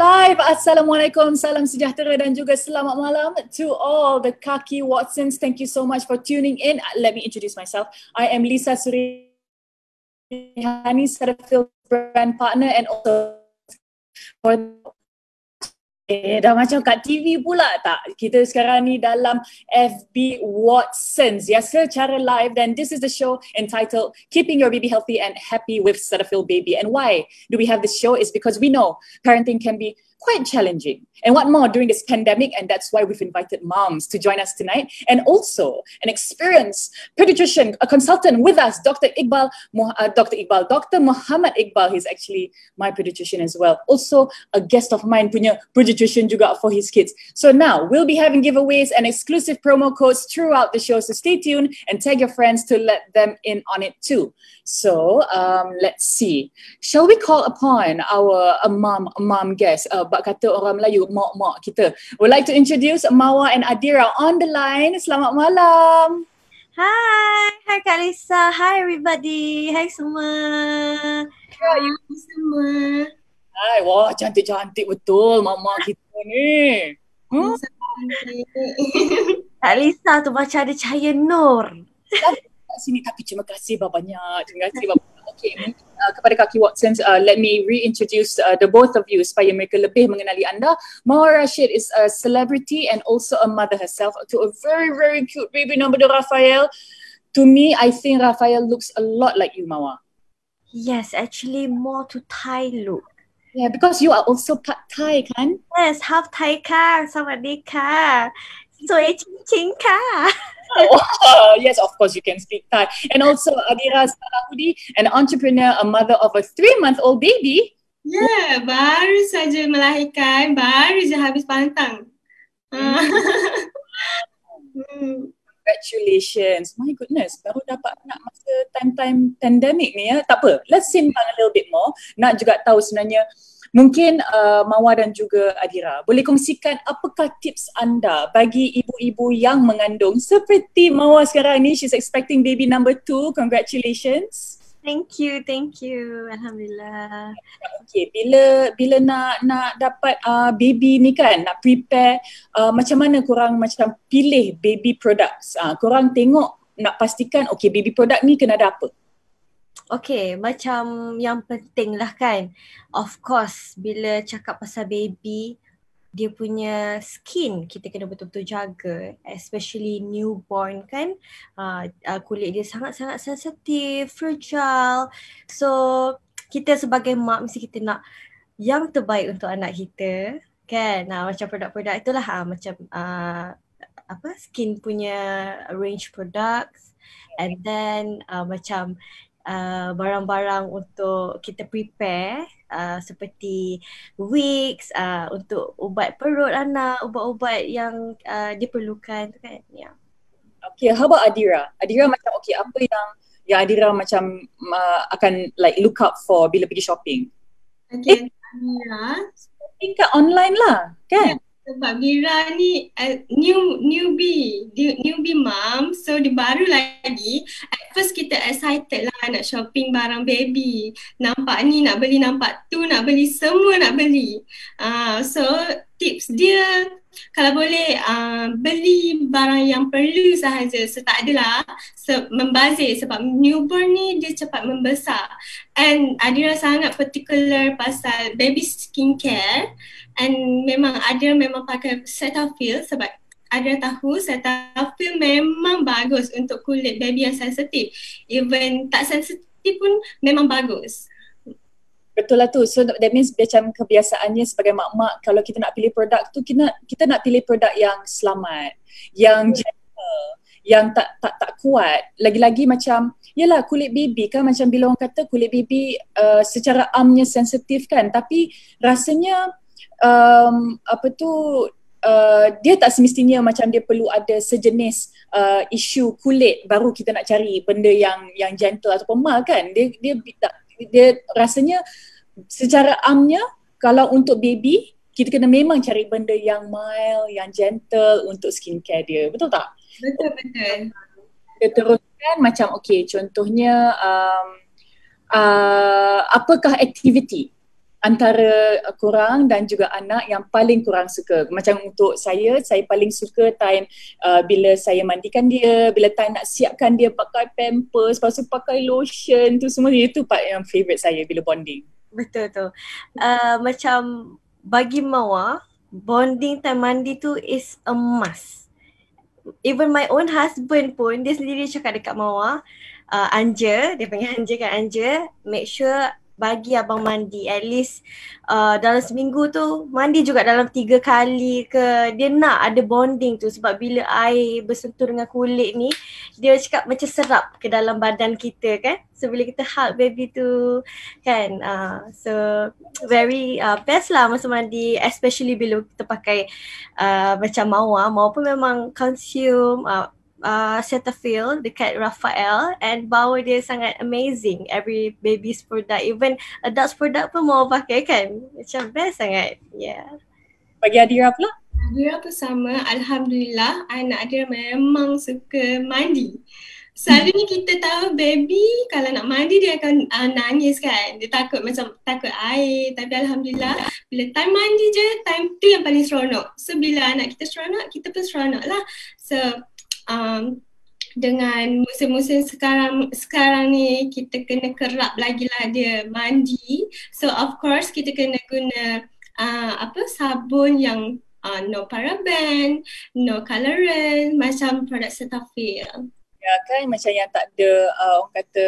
live. Assalamualaikum, salam sejahtera dan juga selamat malam to all the Kaki Watsons. Thank you so much for tuning in. Let me introduce myself. I am Lisa Surihani, Cetaphil brand partner and also for dah macam kat TV pula tak? Kita sekarang ni dalam FB Watsons, ya, secara live, dan this is the show entitled Keeping Your Baby Healthy and Happy with Cetaphil Baby. And why do we have this show is because we know parenting can be quite challenging. And what more during this pandemic, and that's why we've invited moms to join us tonight, and also an experienced pediatrician, a consultant with us, Dr. Muhammad Iqbal. He's actually my pediatrician as well. Also a guest of mine punya pediatrician juga for his kids. So now we'll be having giveaways and exclusive promo codes throughout the show. So stay tuned and tag your friends to let them in on it too. So let's see. Shall we call upon our mom guest? Bak kata orang Melayu, mak-mak kita. Would like to introduce Mawa and Adira on the line. Selamat malam. Hi Kak Lisa. Hi everybody. Hai semua. How you semua? Hai, wah cantik-cantik betul mak-mak kita ni. Kak Lisa tu macam ada cahaya nur. Kat sini, tapi terima kasih banyak. Terima kasih banyak. Okay, kepada Kaki Watsons, let me reintroduce the both of you supaya mereka lebih mengenali anda. Mawa Rashid is a celebrity and also a mother herself to a very, very cute baby number Raphael. To me, I think Raphael looks a lot like you, Mawa. Yes, actually more to Thai look. Yeah, because you are also part Thai, kan? Yes, half Thai ka. Sawadika. Soy ching ka. Oh, yes, of course you can speak Thai. And also Adira Salahudi, an entrepreneur, a mother of a 3-month-old baby. Ya, baru saja melahirkan, baru je habis pantang. Congratulations. My goodness, baru dapat anak masa time pandemic ni ya. Tak apa, let's sembang a little bit more. Nak juga tahu sebenarnya, mungkin Mawa dan juga Adira boleh kongsikan apakah tips anda bagi ibu-ibu yang mengandung seperti Mawa sekarang ni. She's expecting baby number 2. Congratulations. Thank you. Alhamdulillah. Okay, bila nak dapat baby ni kan, nak prepare, macam mana korang macam pilih baby products? Korang tengok, nak pastikan okay baby product ni kena ada apa? Okay, macam yang penting lah kan. Of course, bila cakap pasal baby, dia punya skin kita kena betul-betul jaga, especially newborn kan. Kulit dia sangat-sangat sensitif, fragile. So kita sebagai mak mesti kita nak yang terbaik untuk anak kita kan. Macam produk-produk itulah macam skin punya range products, and then macam barang-barang untuk kita prepare seperti wigs, untuk ubat perut anak, ubat-ubat yang diperlukan tu kan. Yeah. Okay, how about Adira? Adira macam okay, apa yang Adira macam akan like look out for bila pergi shopping? Okay, Adira shopping kat online lah kan? Sebab Mira ni newbie mom, so dia baru lagi. At first kita excited lah nak shopping barang baby. Nampak ni nak beli, nampak tu nak beli, semua nak beli. So tips dia, kalau boleh beli barang yang perlu sahaja. So tak adalah membazir, sebab newborn ni dia cepat membesar. And Adira sangat particular pasal baby skincare. And memang pakai Cetaphil sebab Adira tahu Cetaphil memang bagus untuk kulit baby yang sensitif. Even tak sensitif pun memang bagus. Betul lah tu. So that means macam kebiasaannya sebagai mak-mak, kalau kita nak pilih produk tu, kita nak pilih produk yang selamat, yang gentle, yang tak kuat. Lagi-lagi macam, yelah kulit baby kan, macam bila orang kata kulit baby secara amnya sensitif kan, tapi rasanya dia tak semestinya macam dia perlu ada sejenis isu kulit baru kita nak cari benda yang gentle ataupun mild kan. Dia rasanya secara amnya, kalau untuk baby kita kena memang cari benda yang mild, yang gentle untuk skincare dia. Betul tak? Betul. Dia teruskan macam okay, contohnya apakah aktiviti antara korang dan juga anak yang paling korang suka? Macam untuk saya paling suka time bila saya mandikan dia, bila time nak siapkan dia pakai pampers, lepas tu pakai lotion tu semua, itu part yang favourite saya bila bonding. Betul tu. Macam bagi Mawar, bonding time mandi tu is a must. Even my own husband pun, dia sendiri cakap dekat Mawar, Anja, dia panggil Anja kan, Anja, make sure bagi abang mandi at least dalam seminggu tu mandi juga dalam 3 kali ke. Dia nak ada bonding tu sebab bila air bersentuh dengan kulit ni, dia cakap macam serap ke dalam badan kita kan. So bila kita hug baby tu kan, so very best lah masa mandi, especially bila kita pakai macam Mawar pun memang consume Cetaphil dekat Raphael, and bau dia sangat amazing. Every baby's product, even adults product pun mau pakai kan. Macam best sangat. Yeah. Bagi Adira pula? Adira pun sama. Alhamdulillah anak Adira memang suka mandi. Selalunya kita tahu baby kalau nak mandi dia akan nangis kan. Dia takut air. Tapi Alhamdulillah bila time mandi je, time tu yang paling seronok. So bila anak kita seronok, kita pun seronok lah. So dengan musim-musim sekarang ni kita kena kerap lagi lah dia mandi. So of course kita kena guna sabun yang no paraben, no colorant, macam produk Cetaphil. Ya kan, macam yang tak ada orang kata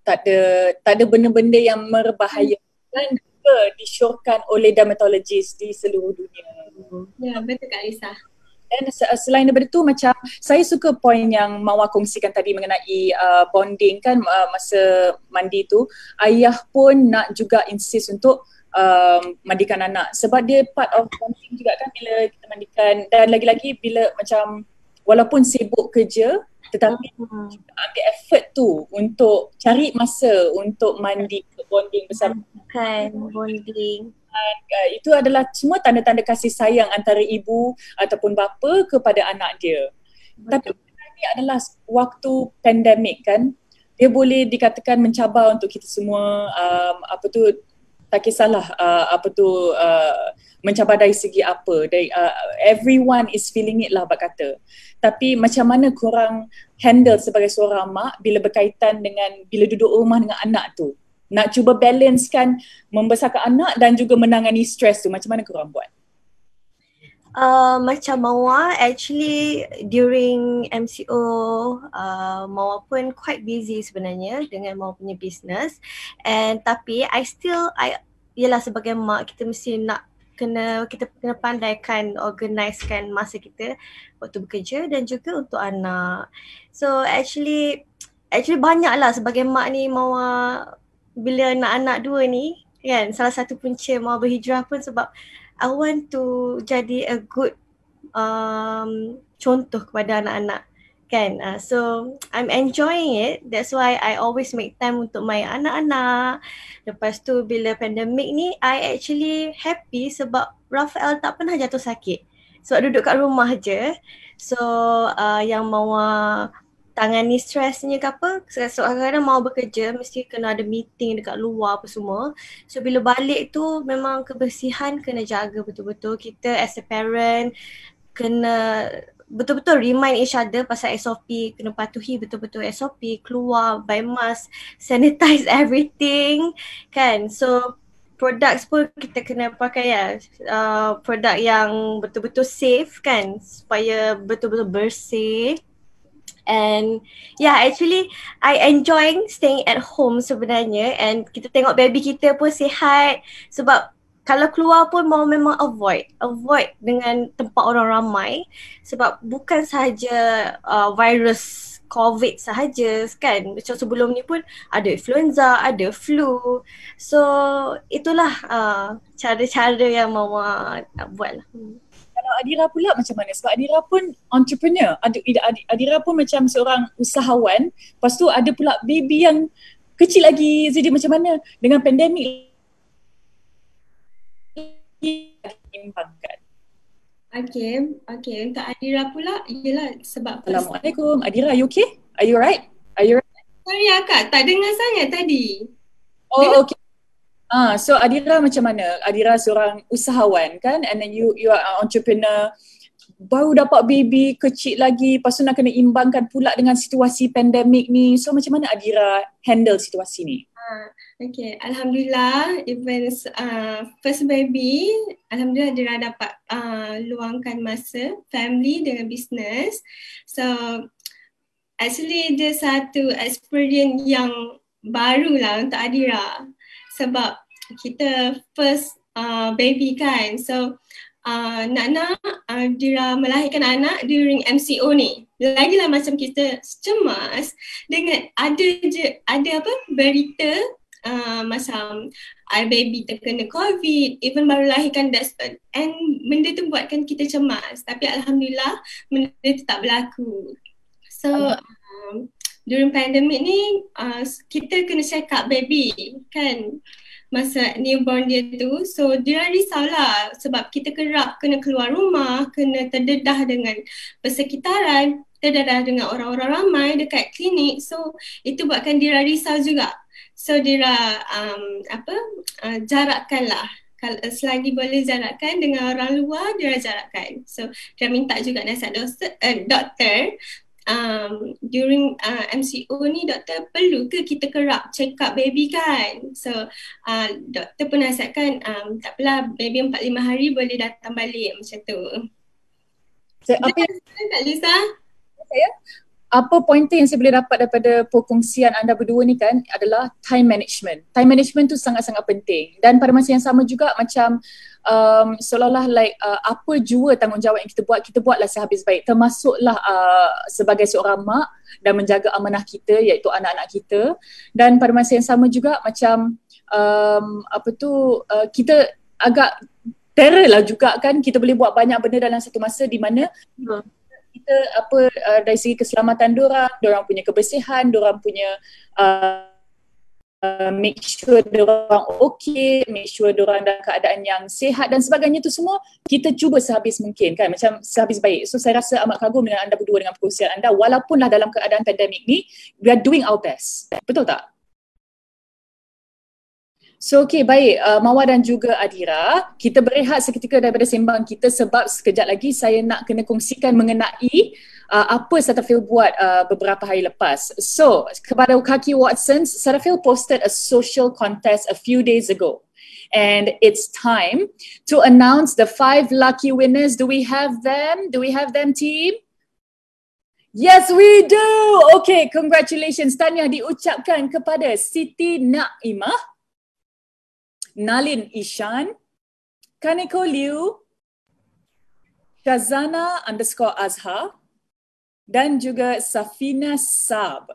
tak ada benda-benda yang merbahayakan ke disyorkan oleh dermatologist di seluruh dunia. Ya, betul Kak Lisa. Dan selain daripada tu, macam saya suka point yang Mawar kongsikan tadi mengenai bonding kan, masa mandi tu ayah pun nak juga insist untuk mandikan anak sebab dia part of bonding juga kan bila kita mandikan. Dan lagi-lagi bila macam walaupun sibuk kerja tetapi ambil effort tu untuk cari masa untuk mandi, bonding bersama kan, bonding. Itu adalah semua tanda-tanda kasih sayang antara ibu ataupun bapa kepada anak dia. Betul. Tapi ini adalah waktu pandemik kan, dia boleh dikatakan mencabar untuk kita semua. Tak kisahlah mencabar dari segi apa, dari everyone is feeling it lah bak kata. Tapi macam mana korang handle sebagai seorang mak bila berkaitan dengan bila duduk rumah dengan anak tu? Nak cuba balancekan membesarkan anak dan juga menangani stres tu, macam mana korang buat? Macam Mawar, actually during MCO, Mawar pun quite busy sebenarnya dengan Mawar punya business. And tapi yelah sebagai mak kita mesti kita kena pandaikan organisekan masa kita waktu bekerja dan juga untuk anak. So actually banyak lah sebagai mak ni Mawar bila nak anak dua ni kan, salah satu punca Mawar berhijrah pun sebab I want to jadi a good contoh kepada anak-anak kan. So I'm enjoying it. That's why I always make time untuk my anak-anak. Lepas tu bila pandemik ni, I actually happy sebab Raphael tak pernah jatuh sakit. Sebab duduk kat rumah je. So yang Mawar tangani stresnya ke apa, so kadang-kadang mau bekerja mesti kena ada meeting dekat luar apa semua. So bila balik tu memang kebersihan kena jaga betul-betul. Kita as a parent kena betul-betul remind each other pasal SOP, kena patuhi betul-betul SOP, keluar, buy mask, sanitize everything kan. So products pun kita kena pakai produk yang betul-betul safe kan, supaya betul-betul bersih. And yeah, actually I enjoy staying at home sebenarnya, and kita tengok baby kita pun sihat. Sebab kalau keluar pun mau memang avoid dengan tempat orang ramai, sebab bukan sahaja virus COVID sahaja kan. Macam sebelum ni pun ada influenza, ada flu. So itulah cara-cara yang Mawar nak buat lah. Kalau Adira pula macam mana? Sebab Adira pun entrepreneur. Adira pun macam seorang usahawan. Lepas tu ada pula baby yang kecil lagi. Jadi macam mana dengan pandemik diimbangkan? Okay. Untuk Adira pula, yelah sebab Assalamualaikum. Adira, are you okay? Are you alright? Sorry Kak, tak dengar sangat tadi. Oh, okay. So Adira macam mana? Adira seorang usahawan kan, and then you are an entrepreneur, baru dapat baby kecil lagi, lepas tu nak kena imbangkan pula dengan situasi pandemik ni. So macam mana Adira handle situasi ni? Okay, Alhamdulillah, even first baby, Alhamdulillah Adira dapat luangkan masa family dengan business. So actually dia satu experience yang baru lah untuk Adira, sebab kita first baby kan. So nak Adira melahirkan anak during MCO ni, lagilah macam kita cemas dengan ada berita macam baby terkena COVID, even baru lahirkan, and benda tu buatkan kita cemas. Tapi Alhamdulillah benda tu tak berlaku. So during pandemic ni kita kena check up baby kan, masa newborn dia tu. So dia risaulah sebab kita kerap kena keluar rumah, kena terdedah dengan persekitaran, terdedah dengan orang-orang ramai dekat klinik. So itu buatkan dia risau juga. So dia jarakkan lah. Kalau selagi boleh jarakkan dengan orang luar, dia jarakkan. So dia minta juga nasihat doktor. During MCO ni, doktor perlu ke kita kerap check up baby kan? So doktor pun nasihatkan tak apalah, baby 4-5 hari boleh datang balik macam tu. So, apa yang Kak Lisa? apa pointer yang saya boleh dapat daripada perkongsian anda berdua ni kan adalah time management. Time management tu sangat-sangat penting, dan pada masa yang sama juga macam seolah-olah apa jua tanggungjawab yang kita buatlah sehabis baik, termasuklah sebagai seorang mak dan menjaga amanah kita iaitu anak-anak kita. Dan pada masa yang sama juga macam kita agak terror lah juga kan, kita boleh buat banyak benda dalam satu masa di mana kita dari segi keselamatan diorang punya kebersihan, diorang punya make sure diorang okay, make sure diorang dalam keadaan yang sihat dan sebagainya, tu semua kita cuba sehabis mungkin kan, macam sehabis baik. So saya rasa amat kagum dengan anda berdua, dengan perkongsian anda, walaupun lah dalam keadaan pandemik ni, we are doing our best. Betul tak? So okay, baik Mawar dan juga Adira, kita berehat seketika daripada sembang kita sebab sekejap lagi saya nak kena kongsikan mengenai apa Cetaphil buat beberapa hari lepas. So kepada Kaki Watsons, Cetaphil posted a social contest a few days ago. And it's time to announce the 5 lucky winners. Do we have them? Do we have them, team? Yes, we do! Okay, congratulations. Tahniah diucapkan kepada Siti Naimah, Nalin Ishan, Kaneko Liu, Shazana_Azhar dan juga Safina Sab.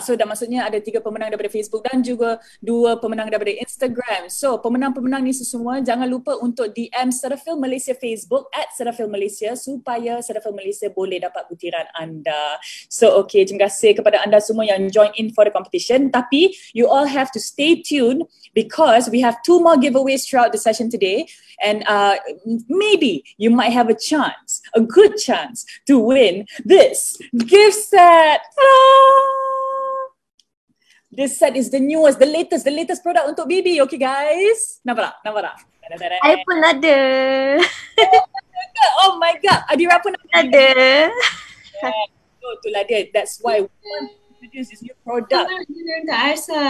So dah maksudnya ada 3 pemenang daripada Facebook dan juga 2 pemenang daripada Instagram. So pemenang-pemenang ni semua jangan lupa untuk DM Cetaphil Malaysia Facebook @Cetaphil Malaysia supaya Cetaphil Malaysia boleh dapat butiran anda. So okay, terima kasih kepada anda semua yang join in for the competition. Tapi you all have to stay tuned because we have 2 more giveaways throughout the session today, and maybe you might have a good chance to win this gift set. This set is the newest, the latest product untuk baby. Okay guys, nampak tak? Saya pun ada. Oh my god, Adira pun Ada. Itulah dia. That's why we want to introduce this new product. Kak Arsa.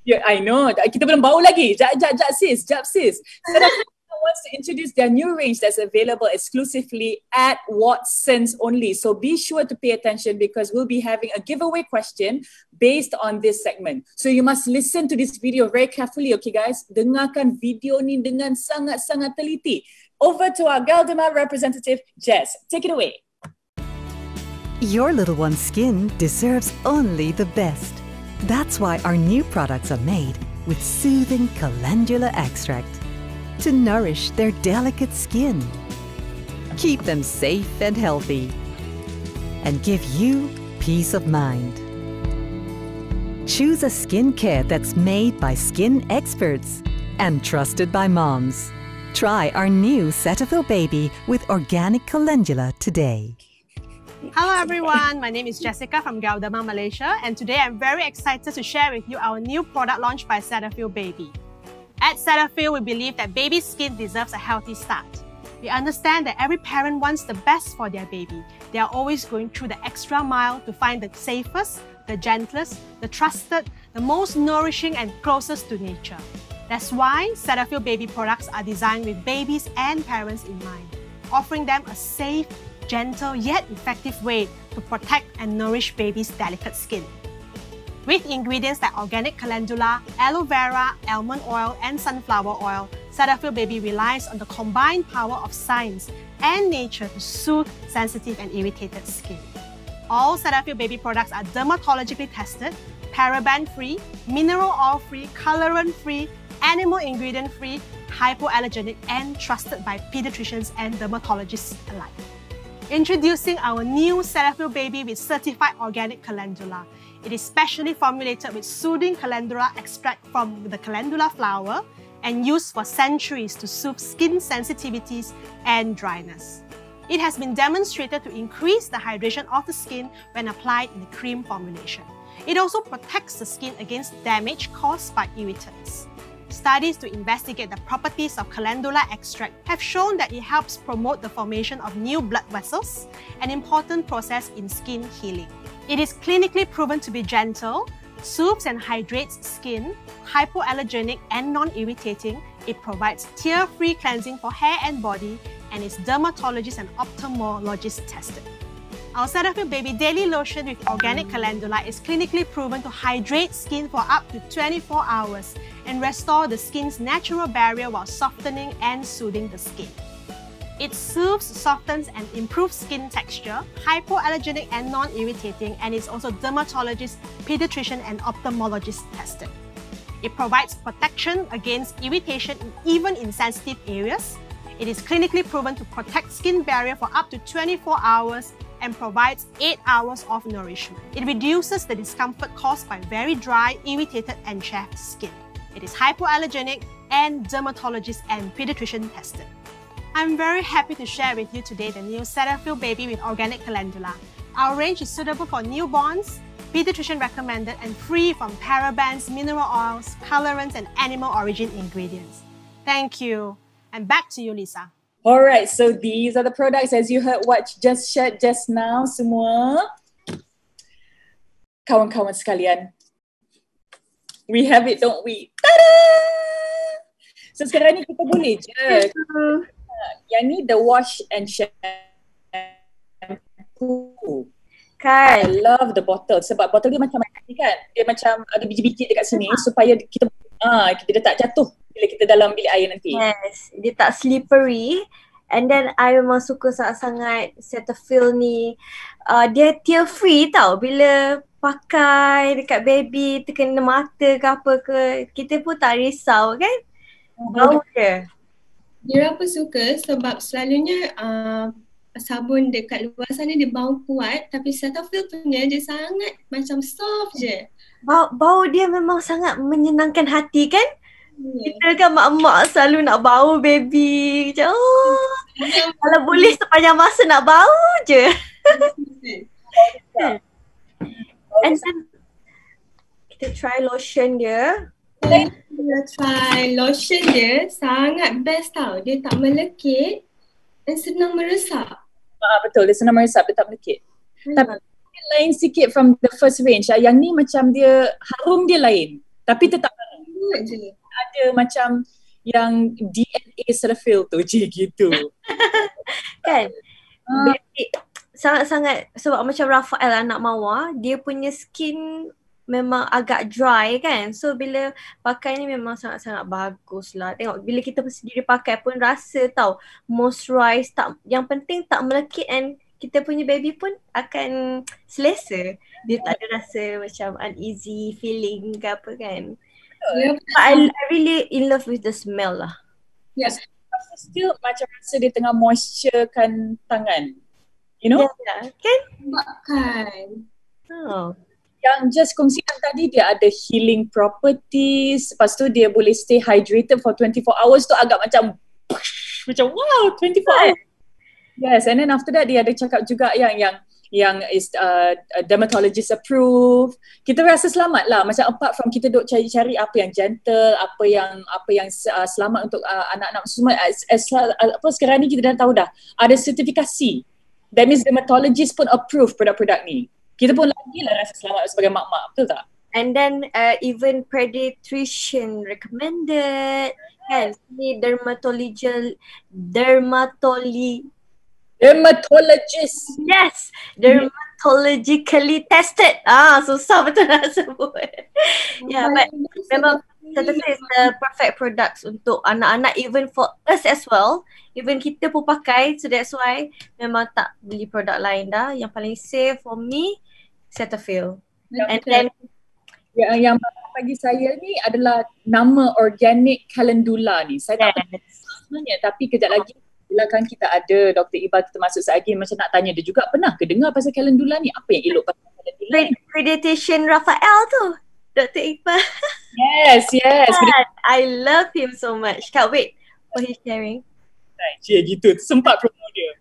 Yeah, I know. Kita belum bau lagi. Jap sis. Cetaphil wants to introduce their new range that's available exclusively at Watsons only. So be sure to pay attention because we'll be having a giveaway question based on this segment. So you must listen to this video very carefully, okay guys? Dengarkan video ni dengan sangat-sangat teliti. Over to our Galdemar representative, Jess. Take it away. Your little one's skin deserves only the best. That's why our new products are made with soothing calendula extract to nourish their delicate skin, keep them safe and healthy, and give you peace of mind. Choose a skincare that's made by skin experts and trusted by moms. Try our new Cetaphil Baby with organic calendula today. Hello everyone, my name is Jessica from Gaudama, Malaysia, and today I'm very excited to share with you our new product launch by Cetaphil Baby. At Cetaphil, we believe that baby skin deserves a healthy start. We understand that every parent wants the best for their baby. They are always going through the extra mile to find the safest, the gentlest, the trusted, the most nourishing and closest to nature. That's why Cetaphil Baby products are designed with babies and parents in mind, offering them a safe, gentle yet effective way to protect and nourish babies' delicate skin. With ingredients like organic calendula, aloe vera, almond oil, and sunflower oil, Cetaphil Baby relies on the combined power of science and nature to soothe sensitive and irritated skin. All Cetaphil Baby products are dermatologically tested, paraben-free, mineral oil-free, colorant-free, animal ingredient-free, hypoallergenic, and trusted by pediatricians and dermatologists alike. Introducing our new Cetaphil Baby with certified organic calendula. It is specially formulated with soothing calendula extract from the calendula flower and used for centuries to soothe skin sensitivities and dryness. It has been demonstrated to increase the hydration of the skin when applied in the cream formulation. It also protects the skin against damage caused by irritants. Studies to investigate the properties of calendula extract have shown that it helps promote the formation of new blood vessels, an important process in skin healing. It is clinically proven to be gentle, soothes and hydrates skin, hypoallergenic and non-irritating. It provides tear-free cleansing for hair and body, and is dermatologist and ophthalmologist tested. Our Cetaphil Baby Daily Lotion with organic calendula is clinically proven to hydrate skin for up to 24 hours and restore the skin's natural barrier while softening and soothing the skin. It soothes, softens and improves skin texture, hypoallergenic and non-irritating, and is also dermatologist, pediatrician and ophthalmologist tested. It provides protection against irritation even in sensitive areas. It is clinically proven to protect skin barrier for up to 24 hours and provides 8 hours of nourishment. It reduces the discomfort caused by very dry, irritated and chapped skin. It is hypoallergenic and dermatologist and pediatrician tested. I'm very happy to share with you today the new Cetaphil Baby with organic calendula. Our range is suitable for newborns, pediatrician recommended and free from parabens, mineral oils, colorants and animal origin ingredients. Thank you. And back to you, Lisa. Alright, so these are the products as you heard what just shared just now semua. Kawan-kawan sekalian, we have it, don't we? Tada! So sekarang ni kita boleh je. Yang ni the wash and shampoo. Kan? I love the bottle sebab bottle dia macam ni kan. Dia macam ada biji-biji dekat sini supaya kita dia tak jatuh bila kita dalam bilik air nanti. Yes, dia tak slippery. And then I memang suka sangat-sangat Cetaphil ni. Dia tear free tau. Bila pakai dekat baby terkena mata ke apa ke, kita pun tak risau kan? Bau dia. Dia apa suka sebab selalunya sabun dekat luar sana dia bau kuat, tapi Cetaphil punya dia sangat macam soft je. Bau dia memang sangat menyenangkan hati kan? Kita kan mak-mak selalu nak bau baby. Macam kalau boleh sepanjang masa nak bau je. And then kita try lotion dia. Kita try lotion dia sangat best tau. Dia tak melekit dan senang meresap. Betul, dia senang meresap, dia tak melekit. Tapi lain sikit from the first range. Yang ni macam dia, harum dia lain. Tapi tetap je. Ada macam yang DNA Cetaphil tu je gitu. Kan? Sangat-sangat sebab macam Rafael anak Mawar, dia punya skin memang agak dry kan. So bila pakai ni memang sangat-sangat bagus lah. Tengok bila kita sendiri pakai pun rasa tau moisturize, tak, yang penting tak melekit and kita punya baby pun akan selesa. Dia tak ada rasa macam uneasy feeling ke apa kan. I really in love with the smell lah. Yes. Still macam rasa dia tengah moisturekan tangan. You know? Yeah, kan? Kan. Oh. Yang just kongsikan tadi dia ada healing properties. Lepas tu dia boleh stay hydrated for 24 hours tu agak macam wow 24 hours. Yes, and then after that dia ada cakap juga yang yang is dermatologist approved. Kita rasa selamat lah, macam apart from kita duk cari-cari apa yang gentle, apa yang selamat untuk anak-anak semua, apa sekarang ni kita dah tahu dah ada sertifikasi. That means dermatologist pun approve produk-produk ni. Kita pun lagi lah rasa selamat sebagai mak-mak, betul tak? And then even pediatrician recommended, kan? Ni dermatologist. Yes, dermatologically tested. Susah betul nak sebut. Yeah, but memang Cetaphil is the perfect products untuk anak-anak, even for us as well. Even kita pun pakai, so that's why memang tak beli produk lain dah. Yang paling safe for me, Cetaphil. And then yang bagi saya ni adalah nama organic calendula ni. Saya tak pernah sebenarnya, tapi kejap lagi bila kan kita ada Dr. Iqbal, kita masuk sekejap macam nak tanya dia juga, pernah ke dengar pasal calendula ni? Apa yang elok pasal calendula ni? Pediatrician Raphael tu, Dr. Iqbal. Yes. I love him so much. Can't wait for his sharing. Gitu, sempat promo dia.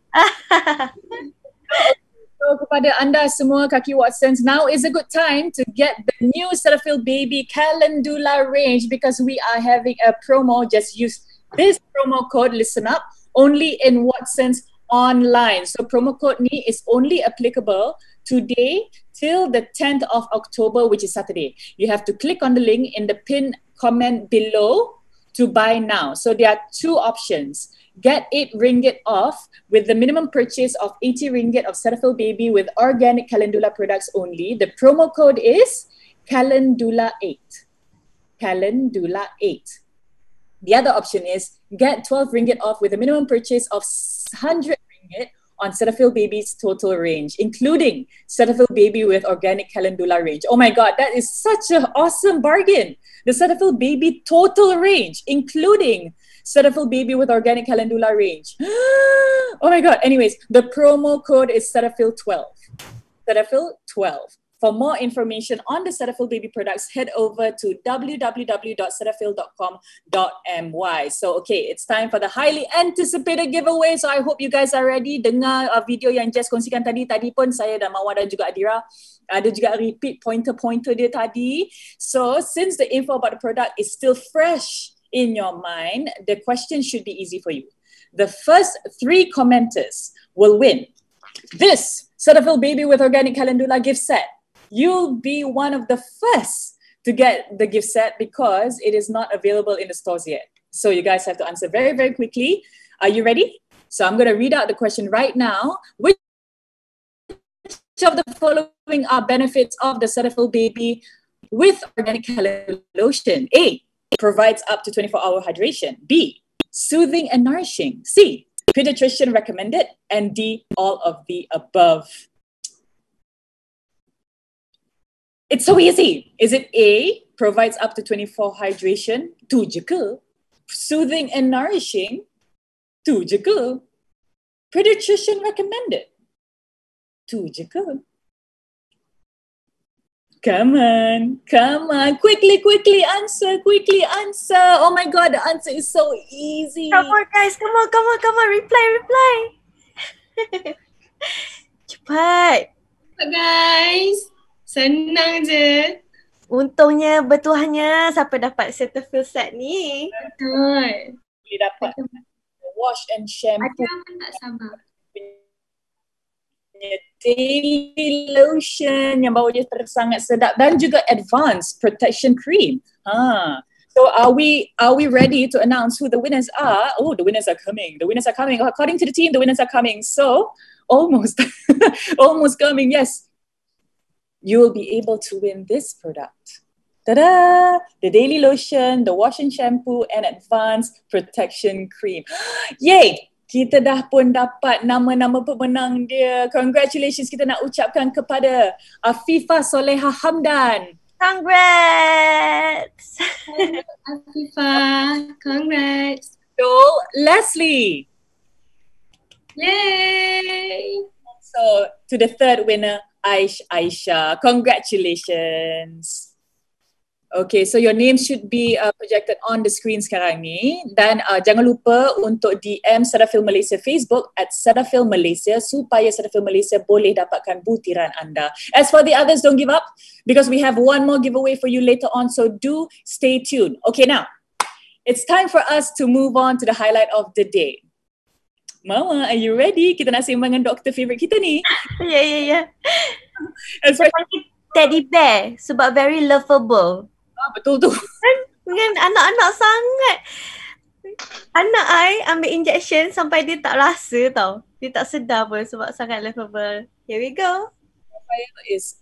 So kepada anda semua kaki Watsons, now is a good time to get the new Cetaphil Baby Calendula range because we are having a promo. Just use this promo code, listen up, only in Watsons online. So promo code ni is only applicable today till the 10th of October, which is Saturday. You have to click on the link in the pinned comment below to buy now. So there are two options. Get RM8 off with the minimum purchase of RM80 of Cetaphil Baby with organic calendula products only. The promo code is Calendula8. Calendula8. The other option is get RM12 off with a minimum purchase of RM100 on Cetaphil Baby's total range, including Cetaphil Baby with organic calendula range. Oh my God, that is such an awesome bargain. The Cetaphil Baby total range, including Cetaphil Baby with organic calendula range. Oh my God. Anyways, the promo code is Cetaphil12. Cetaphil12. For more information on the Cetaphil Baby products, head over to www.cetaphil.com.my. So okay, it's time for the highly anticipated giveaway. So I hope you guys are ready. Dengar video yang Jess kongsikan tadi pun saya dan Mawar dan juga Adira ada juga repeat pointer dia tadi. So since the info about the product is still fresh in your mind, the question should be easy for you. The first 3 commenters will win this Cetaphil Baby with organic calendula gift set. You'll be one of the first to get the gift set because it is not available in the stores yet. So you guys have to answer very, very quickly. Are you ready? So I'm going to read out the question right now. Which of the following are benefits of the Cetaphil Baby with organic calendula lotion? A, provides up to 24-hour hydration. B, soothing and nourishing. C, pediatrician recommended. And D, all of the above. It's so easy. Is it A, provides up to 24 hydration? Tu je ke? Soothing and nourishing? Tu je ke? Pediatrician recommended? Tu je ke? Come on. Quickly answer. Oh my God, the answer is so easy. Come on guys, come on. Reply. Cepat. Guys, senang je. Untungnya bertuahnya siapa dapat Cetaphil set ni. Betul. Boleh dapat wash and shampoo. Ada apa tak sabar. Daily lotion yang bau dia sangat sedap dan juga advanced protection cream. So are we ready to announce who the winners are? Oh, the winners are coming. According to the team, the winners are coming. So almost coming. Yes. You will be able to win this product. Ta-da! The daily lotion, the wash and shampoo, and advanced protection cream. Yay! Kita dah pun dapat nama-nama pemenang dia. Congratulations kita nak ucapkan kepada Afifah Soleha Hamdan. Congrats! Afifah, congrats. Joel Leslie. Yay! So to the third winner, Aisha. Congratulations. Okay, so your name should be projected on the screen sekarang ni. Dan jangan lupa untuk DM Cetaphil Malaysia Facebook at Cetaphil Malaysia supaya Cetaphil Malaysia boleh dapatkan butiran anda. As for the others, don't give up because we have one more giveaway for you later on. So do stay tuned. Okay, now it's time for us to move on to the highlight of the day. Mama, are you ready? Kita nak sembang dengan doktor favourite kita ni. Ya. As for Teddy bear sebab very lovable. betul tu. Dengan anak-anak sangat. Anak I ambil injection sampai dia tak rasa tau. Dia tak sedar pun sebab sangat lovable. Here we go. Is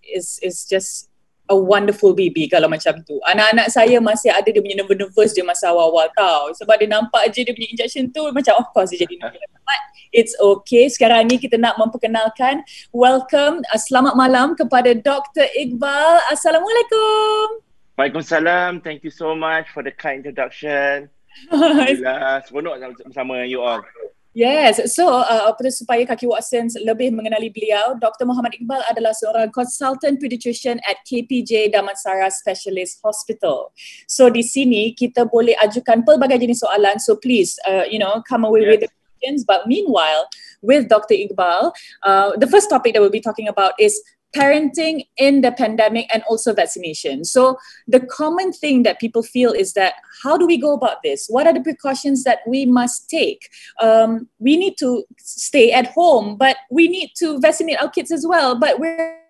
just a wonderful baby kalau macam tu. Anak-anak saya masih ada dia punya nervous dia masa awal-awal tau. Sebab dia nampak je dia punya injection tu macam of course dia jadi nervous. But it's okay. Sekarang ni kita nak memperkenalkan. Welcome, selamat malam kepada Dr. Iqbal. Assalamualaikum. Waalaikumsalam. Thank you so much for the kind introduction. Alhamdulillah, seronok bersama you all. Yes, so supaya Kaki Watsons lebih mengenali beliau, Dr. Muhammad Iqbal adalah seorang consultant pediatrician at KPJ Damansara Specialist Hospital. So di sini kita boleh ajukan pelbagai jenis soalan. So please, come away with the questions. But meanwhile, with Dr. Iqbal, the first topic that we'll be talking about is parenting in the pandemic and also vaccination. So the common thing that people feel is that how do we go about this? What are the precautions that we must take? We need to stay at home, but we need to vaccinate our kids as well. But we're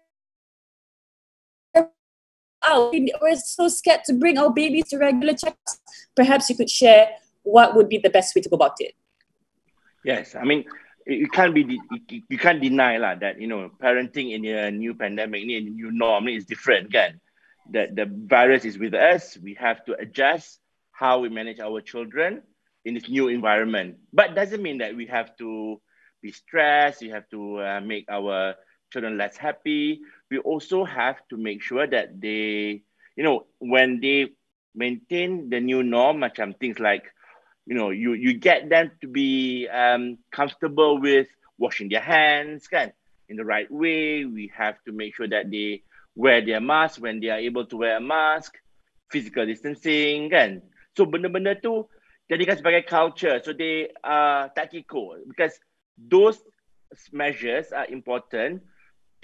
so scared to bring our babies to regular checkups. Perhaps you could share what would be the best way to go about it. Yes, I mean, you can't deny that parenting in a new pandemic, in a new norm is different kan. That the virus is with us. We have to adjust how we manage our children in this new environment. But doesn't mean that we have to be stressed. We have to make our children less happy. We also have to make sure that they, when they maintain the new norm, macam things like you get them to be comfortable with washing their hands kan, in the right way. We have to make sure that they wear their mask when they are able to wear a mask, physical distancing kan. So benda-benda tu jadikan sebagai culture. So they tak kikuk because those measures are important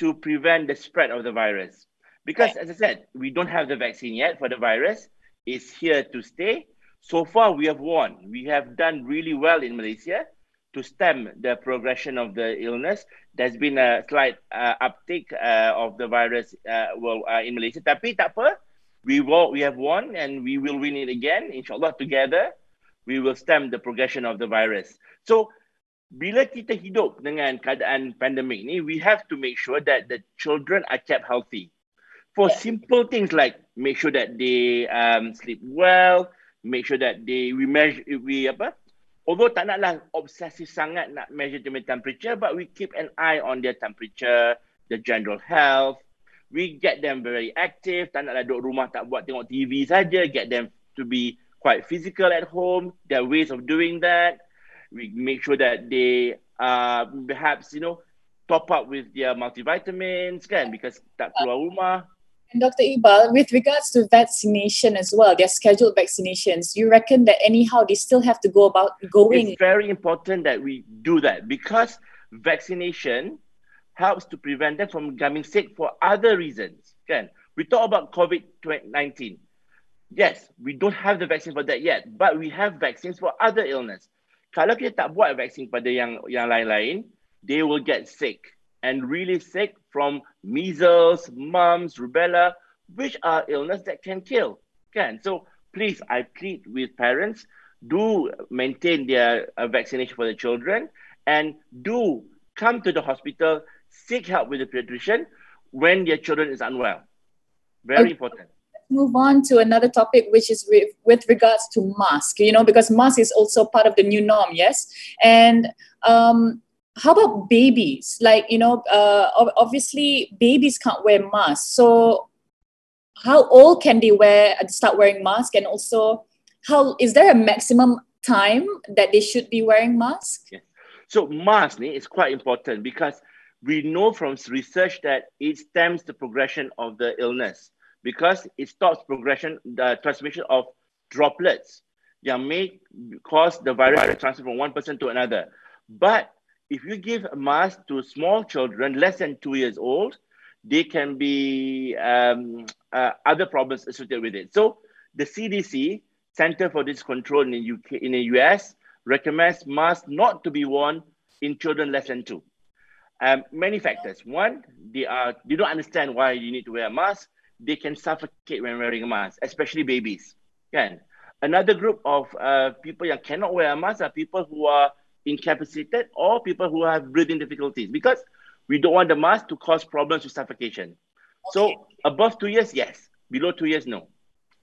to prevent the spread of the virus. Because as I said, we don't have the vaccine yet for the virus. It's here to stay. So far, we have won. We have done really well in Malaysia to stem the progression of the illness. There's been a slight uptick of the virus in Malaysia. Tapi tak apa, we have won and we will win it again. InsyaAllah together, we will stem the progression of the virus. So, bila kita hidup dengan keadaan pandemik ni, we have to make sure that the children are kept healthy. For simple things like make sure that they sleep well, make sure that although tak naklah obsessive sangat nak measure their temperature, but we keep an eye on their temperature, the general health. We get them very active, tak naklah duduk rumah tak buat tengok TV saja, get them to be quite physical at home. There are ways of doing that. We make sure that they perhaps top up with their multivitamins kan, because tak keluar rumah. And Dr. Iqbal, with regards to vaccination as well, their scheduled vaccinations, you reckon that anyhow they still have to go about going? It's very important that we do that because vaccination helps to prevent them from becoming sick for other reasons. Kan? We talk about COVID-19. Yes, we don't have the vaccine for that yet, but we have vaccines for other illness. Kalau kita tak buat vaksin pada yang lain-lain, they will get sick. And really sick from measles, mumps, rubella, which are illness that can kill. Kan? So please, I plead with parents, do maintain their vaccination for the children and do come to the hospital, seek help with the pediatrician when their children is unwell. Very important. Let's move on to another topic, which is with regards to mask, because mask is also part of the new norm, yes? And how about babies? Like, obviously babies can't wear masks. So how old can they start wearing masks? And also, is there a maximum time that they should be wearing masks? Yeah. So mask is quite important because we know from research that it stems the progression of the illness. because it stops the transmission of droplets that may cause the virus to transfer from one person to another. But if you give a mask to small children, less than 2 years old, they can be other problems associated with it. So the CDC, Center for Disease Control in the US, recommends masks not to be worn in children less than 2. Many factors. One, they don't understand why you need to wear a mask. They can suffocate when wearing a mask, especially babies. Can. Another group of people that cannot wear a mask are people who are incapacitated or people who have breathing difficulties, because we don't want the mask to cause problems with suffocation. Okay. So above 2 years, yes. Below 2 years, no.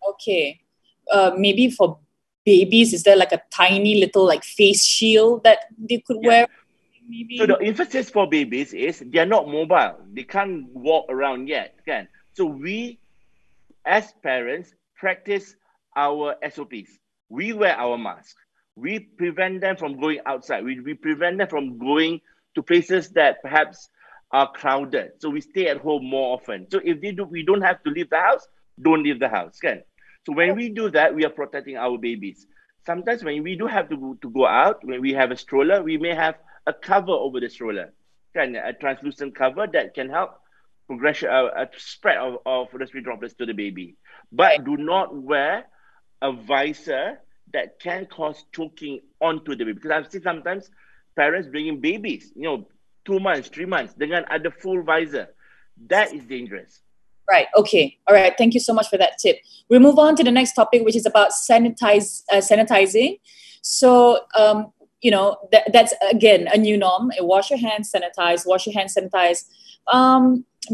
Okay. Maybe for babies, is there like a tiny little like face shield that they could wear? Maybe. So the emphasis for babies is they are not mobile. They can't walk around yet. Can. So we, as parents, practice our SOPs. We wear our masks. We prevent them from going outside. We prevent them from going to places that perhaps are crowded. So we stay at home more often. So if we don't have to leave the house, don't leave the house. Can. So when we do that, we are protecting our babies. Sometimes when we do have to go out, when we have a stroller, we may have a cover over the stroller, a translucent cover that can help spread of respiratory droplets to the baby. But do not wear a visor that can cause choking onto the baby. Because I've seen sometimes parents bringing babies, 2 months, 3 months, dengan ada full visor. That is dangerous. Right. Okay. All right. Thank you so much for that tip. We'll move on to the next topic, which is about sanitizing. So, that's again a new norm. Wash your hands, sanitize. Wash your hands, sanitize.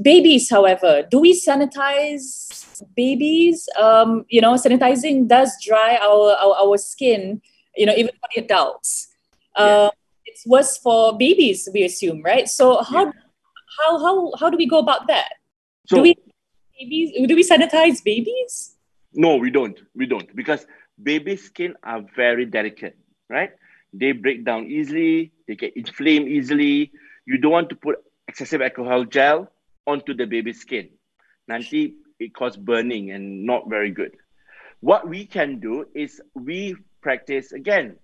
Babies, however, do we sanitize babies? Sanitizing does dry our skin. Even for the adults. It's worse for babies, we assume, right? So how do we go about that? So, do we sanitize babies? No, we don't. We don't, because baby skin are very delicate, right? They break down easily. They get inflamed easily. You don't want to put excessive alcohol gel onto the baby's skin. Nanti it causes burning and not very good. What we can do is we practice, again,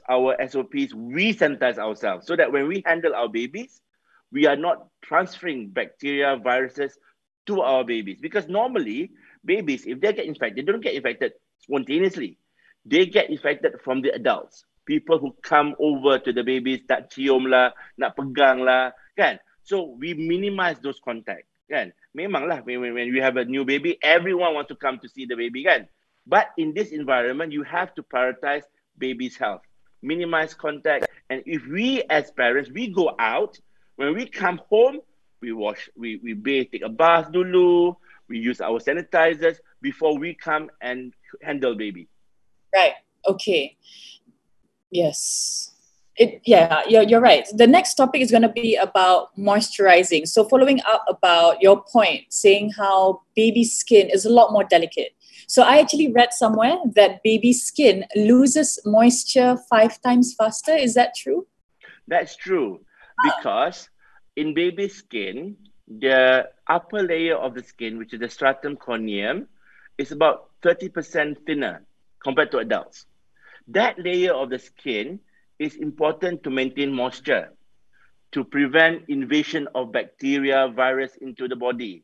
our SOPs. We sanitize ourselves so that when we handle our babies, we are not transferring bacteria, viruses to our babies. Because normally, babies, if they get infected, they don't get infected spontaneously. They get infected from the adults. People who come over to the babies, nak cium lah, nak pegang lah, kan? So we minimize those contacts, kan? Memang lah, when we have a new baby, everyone wants to come to see the baby, kan? But in this environment, you have to prioritize baby's health, minimize contact. And if we as parents, we go out, when we come home, we wash, we bathe, take a bath dulu, we use our sanitizers before we come and handle baby. Right. Okay. Yes. You're right. The next topic is going to be about moisturizing. So following up about your point, saying how baby skin is a lot more delicate. So I actually read somewhere that baby skin loses moisture 5 times faster. Is that true? That's true. Because in baby skin, the upper layer of the skin, which is the stratum corneum, is about 30% thinner compared to adults. That layer of the skin is important to maintain moisture, to prevent invasion of bacteria, virus into the body,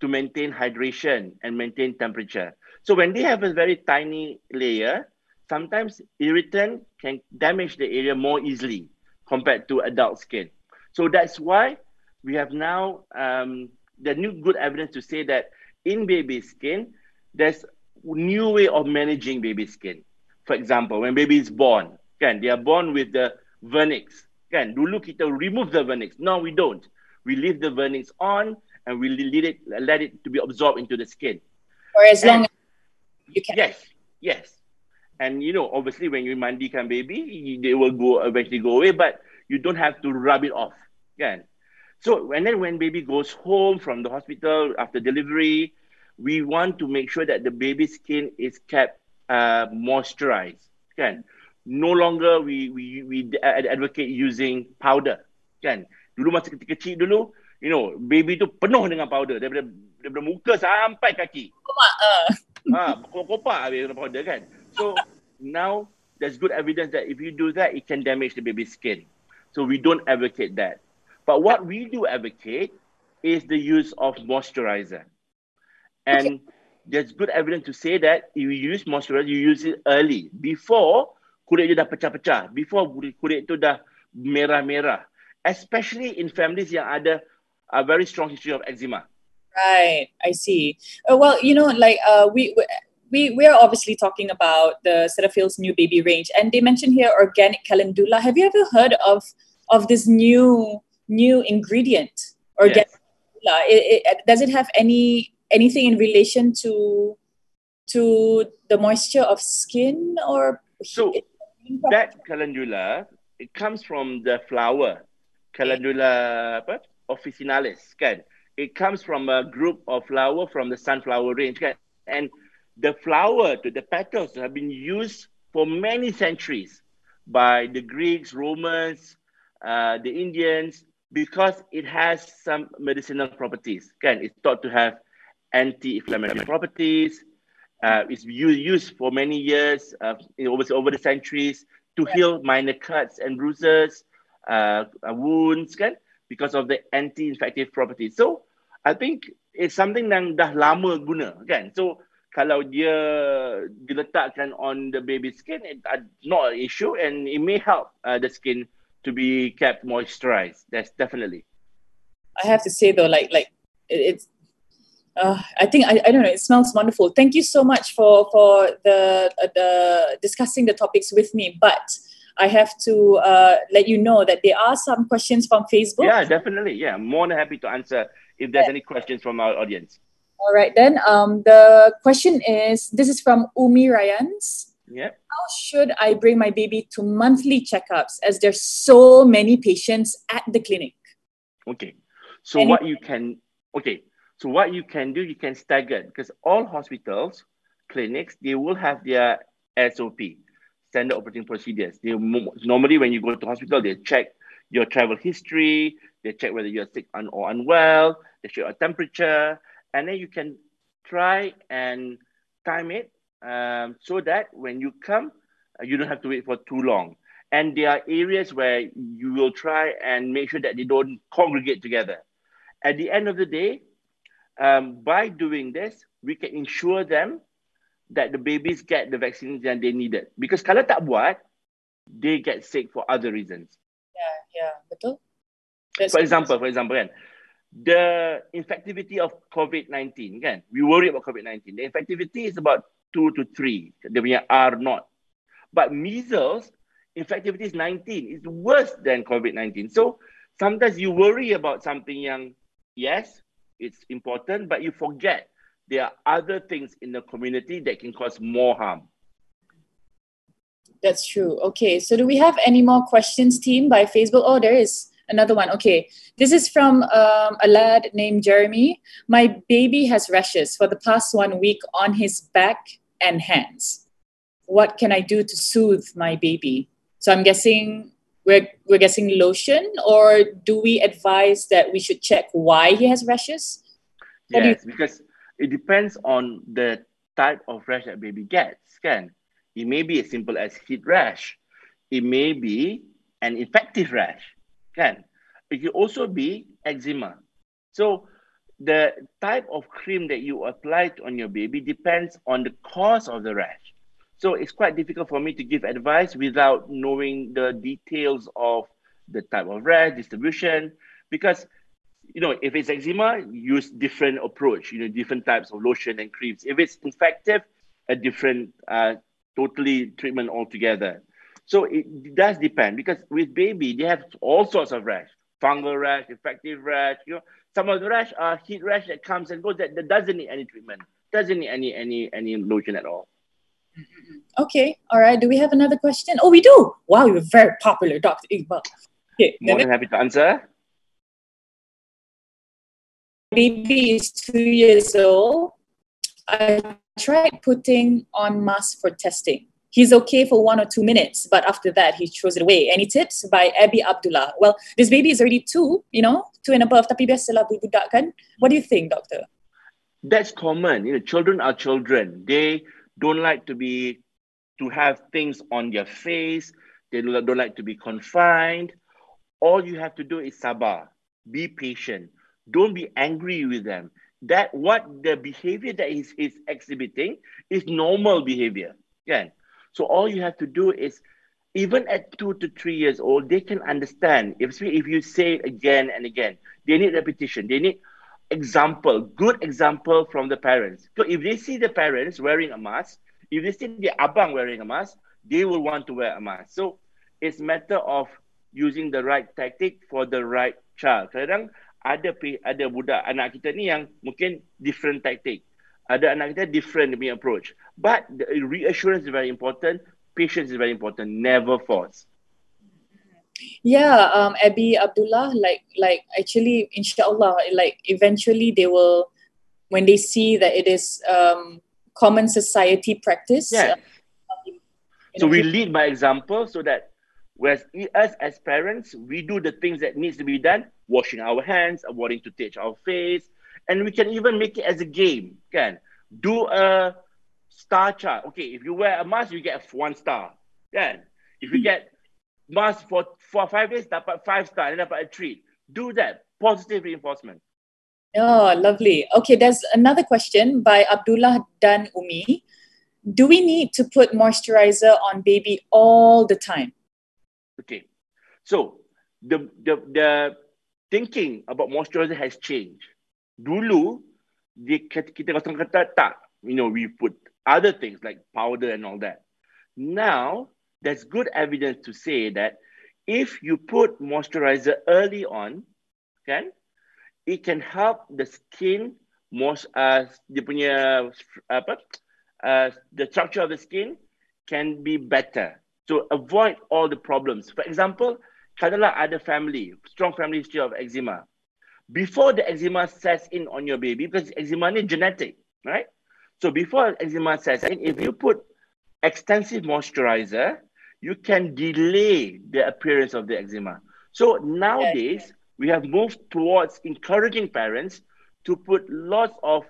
to maintain hydration and maintain temperature. So when they have a very tiny layer, sometimes irritant can damage the area more easily compared to adult skin. So that's why we have now the new good evidence to say that in baby skin, there's new way of managing baby skin. For example, when baby is born, they are born with the vernix. Dulu kita remove the vernix. No, we don't. We leave the vernix on and we let it to be absorbed into the skin. For as long as you can. Yes. And obviously when you mandikan baby, they will eventually go away, but you don't have to rub it off. So and then when baby goes home from the hospital after delivery, we want to make sure that the baby skin is kept moisturized. No longer we advocate using powder. Dulu masa kecil-kecil dulu, baby tu penuh dengan powder daripada muka sampai kaki. Kopak habis dengan powder kan. So now there's good evidence that if you do that, it can damage the baby's skin. So we don't advocate that. But what we do advocate is the use of moisturizer. And there's good evidence to say that if you use moisturizer, you use it early, before kulit dia dah pecah-pecah, before kulit tu dah merah-merah, especially in families yang ada a very strong history of eczema. Right, I see. Well, we are obviously talking about the Cetaphil's new baby range, and they mentioned here organic calendula. Have you ever heard of this new ingredient, organic calendula? Does it have anything in relation to the moisture of skin or? So that calendula, it comes from the flower, Calendula officinalis, kan? It comes from a group of flower from the sunflower range, kan? And the flower, the petals have been used for many centuries by the Greeks, Romans, the Indians, because it has some medicinal properties, kan? It's thought to have anti-inflammatory properties. It's used for many years, over the centuries, to heal minor cuts and bruises, wounds, kan? Because of the anti-infective properties. So I think it's something yang dah lama guna, kan? So kalau dia diletakkan on the baby's skin, it's not an issue, and it may help the skin to be kept moisturized. That's definitely. I have to say though, it's. I think I don't know. It smells wonderful. Thank you so much for the discussing the topics with me. But I have to let you know that there are some questions from Facebook. Yeah, definitely. Yeah, I'm more than happy to answer if there's any questions from our audience. All right then. The question is, this is from Umi Ryans. Yeah. How should I bring my baby to monthly checkups, as there's so many patients at the clinic? Okay. So what you can do, you can stagger, because all hospitals, clinics, they will have their SOP, standard operating procedures. Normally, when you go to hospital, they check your travel history, they check whether you're sick or unwell, they check your temperature, and then you can try and time it so that when you come, you don't have to wait for too long. And there are areas where you will try and make sure that they don't congregate together. At the end of the day, by doing this, we can ensure them that the babies get the vaccines that they needed. Because kalau tak buat, they get sick for other reasons. Yeah, betul. For example, kan, the infectivity of COVID-19, kan, we worry about COVID-19. The infectivity is about 2 to 3. Dia punya R0. But measles, infectivity is 19. It's worse than COVID-19. So sometimes you worry about something yang, yes, it's important, but you forget there are other things in the community that can cause more harm. That's true. Okay, so do we have any more questions, team, by Facebook? Oh, there is another one. Okay, this is from a lad named Jeremy. My baby has rashes for the past 1 week on his back and hands. What can I do to soothe my baby? So I'm guessing we're guessing lotion, or do we advise that we should check why he has rashes? Yes, because it depends on the type of rash that baby gets, kan? It may be as simple as heat rash. It may be an infective rash, kan? It could also be eczema. So the type of cream that you apply on your baby depends on the cause of the rash. So it's quite difficult for me to give advice without knowing the details of the type of rash, distribution, because if it's eczema, use different approach, different types of lotion and creams. If it's infective, a different totally treatment altogether. So it does depend, because with baby, they have all sorts of rash, fungal rash, infective rash. Some of the rash are heat rash that comes and goes that doesn't need any treatment, doesn't need any lotion at all. Okay, all right. Do we have another question? Oh, we do. Wow, you're very popular, Dr. Iqbal. Okay, more than happy to answer. Baby is 2 years old. I tried putting on mask for testing. He's okay for 1 or 2 minutes, but after that, he throws it away. Any tips? By Abby Abdullah. Well, this baby is already 2, 2 and above, tapi biasalah budak kan. What do you think, doctor? That's common. Children are children. They don't like to have things on their face. They don't like to be confined. All you have to do is sabar. Be patient. Don't be angry with them. That what the behavior that is exhibiting is normal behavior. Yeah. So all you have to do is, even at 2 to 3 years old, they can understand. If you say it again and again, they need repetition. They need good example from the parents. So if they see the parents wearing a mask, if they see the abang wearing a mask, they will want to wear a mask. So it's matter of using the right tactic for the right child. Kadang ada budak anak kita ni yang mungkin different tactic. Ada anak kita different punya approach. But the reassurance is very important. Patience is very important. Never force. Yeah, Abby, Abdullah, like actually, inshallah, like eventually they will, when they see that it is common society practice. Yeah. So we lead by example, so that whereas us as parents, we do the things that needs to be done, washing our hands, avoiding to touch our face, and we can even make it as a game. Can do a star chart. Okay, if you wear a mask, you get 1 star. Can if you get mask for 5 days, dapat 5 star, and dapat a treat. Do that. Positive reinforcement. Oh, lovely. Okay, there's another question by Abdullah dan Umi. Do we need to put moisturizer on baby all the time? Okay, so the thinking about moisturizer has changed. Dulu, kita kata tak, we put other things like powder and all that. Now, there's good evidence to say that if you put moisturizer early on, it can help the skin, the structure of the skin can be better. So avoid all the problems. For example, katalah ada strong family history of eczema. Before the eczema sets in on your baby, because eczema is genetic, right? So before eczema sets in, if you put extensive moisturizer, you can delay the appearance of the eczema. So nowadays, we have moved towards encouraging parents to put lots of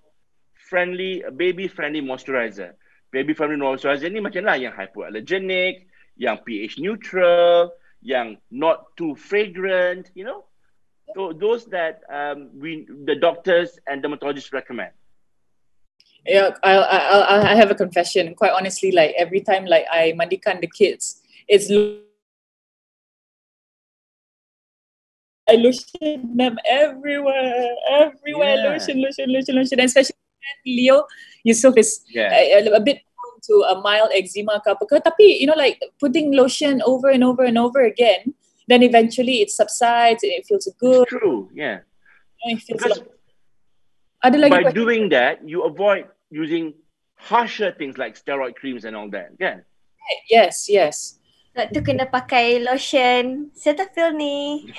baby-friendly moisturizer. Baby-friendly moisturizer ni macam lah yang hypoallergenic, yang pH neutral, yang not too fragrant, So those that the doctors and dermatologists recommend. Yeah, I have a confession. Quite honestly, like every time like I mandikan the kids, I lotion them everywhere. Yeah. Lotion. And especially Leo Yusuf is a bit prone to a mild eczema ke apa ke. Tapi, like putting lotion over and over and over again, then eventually it subsides and it feels good. It's true, yeah. It feels because by doing that, you avoid using harsher things like steroid creams and all that, yeah. Yes. Tu kena pakai lotion Cetaphil ni.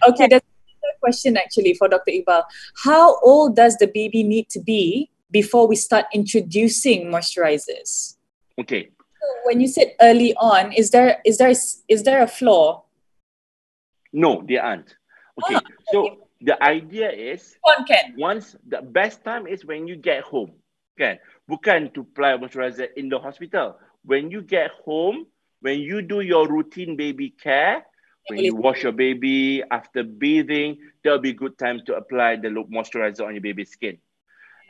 Okay, there's another question actually for Dr. Iqbal. How old does the baby need to be before we start introducing moisturizers? Okay. So when you said early on, is there a flaw? No, there aren't. Okay, so the idea is once the best time is when you get home. Bukan to apply moisturizer in the hospital. When you get home, when you do your routine baby care, when you wash your baby after bathing, there'll be a good time to apply the moisturizer on your baby's skin.